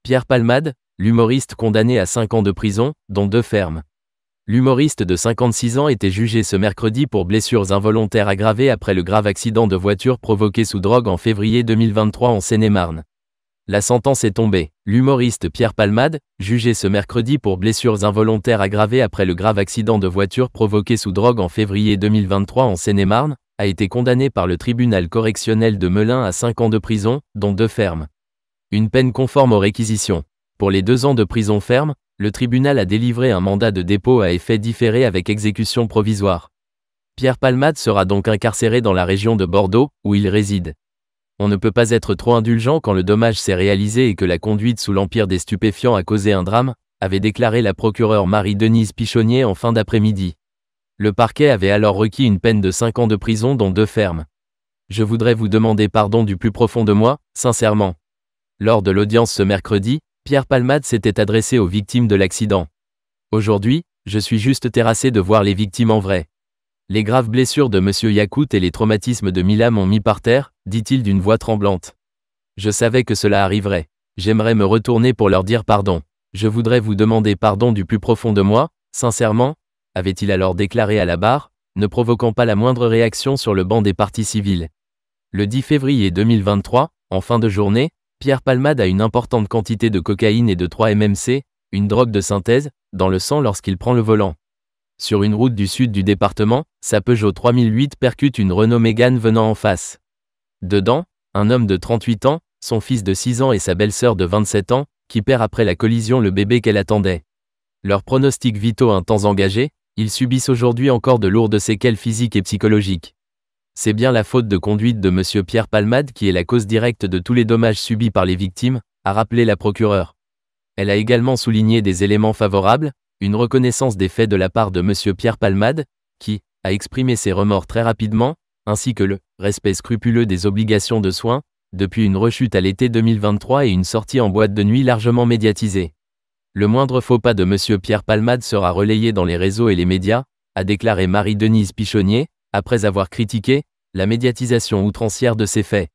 Pierre Palmade, l'humoriste condamné à 5 ans de prison, dont 2 fermes. L'humoriste de 56 ans était jugé ce mercredi pour blessures involontaires aggravées après le grave accident de voiture provoqué sous drogue en février 2023 en Seine-et-Marne. La sentence est tombée. L'humoriste Pierre Palmade, jugé ce mercredi pour blessures involontaires aggravées après le grave accident de voiture provoqué sous drogue en février 2023 en Seine-et-Marne, a été condamné par le tribunal correctionnel de Melun à 5 ans de prison, dont 2 fermes. Une peine conforme aux réquisitions. Pour les 2 ans de prison ferme, le tribunal a délivré un mandat de dépôt à effet différé avec exécution provisoire. Pierre Palmade sera donc incarcéré dans la région de Bordeaux, où il réside. On ne peut pas être trop indulgent quand le dommage s'est réalisé et que la conduite sous l'empire des stupéfiants a causé un drame, avait déclaré la procureure Marie-Denise Pichonnier en fin d'après-midi. Le parquet avait alors requis une peine de 5 ans de prison dont 2 fermes. Je voudrais vous demander pardon du plus profond de moi, sincèrement. Lors de l'audience ce mercredi, Pierre Palmade s'était adressé aux victimes de l'accident. Aujourd'hui, je suis juste terrassé de voir les victimes en vrai. Les graves blessures de Monsieur Yacout et les traumatismes de Mila m'ont mis par terre, dit-il d'une voix tremblante. Je savais que cela arriverait. J'aimerais me retourner pour leur dire pardon. Je voudrais vous demander pardon du plus profond de moi, sincèrement, avait-il alors déclaré à la barre, ne provoquant pas la moindre réaction sur le banc des parties civiles. Le 10 février 2023, en fin de journée, Pierre Palmade a une importante quantité de cocaïne et de 3-MMC, une drogue de synthèse, dans le sang lorsqu'il prend le volant. Sur une route du sud du département, sa Peugeot 3008 percute une Renault Mégane venant en face. Dedans, un homme de 38 ans, son fils de 6 ans et sa belle-sœur de 27 ans, qui perd après la collision le bébé qu'elle attendait. Leurs pronostics vitaux un temps engagés, ils subissent aujourd'hui encore de lourdes séquelles physiques et psychologiques. C'est bien la faute de conduite de Monsieur Pierre Palmade qui est la cause directe de tous les dommages subis par les victimes, a rappelé la procureure. Elle a également souligné des éléments favorables, une reconnaissance des faits de la part de Monsieur Pierre Palmade, qui a exprimé ses remords très rapidement, ainsi que le respect scrupuleux des obligations de soins, depuis une rechute à l'été 2023 et une sortie en boîte de nuit largement médiatisée. Le moindre faux pas de Monsieur Pierre Palmade sera relayé dans les réseaux et les médias, a déclaré Marie-Denise Pichonnier, après avoir critiqué la médiatisation outrancière de ces faits.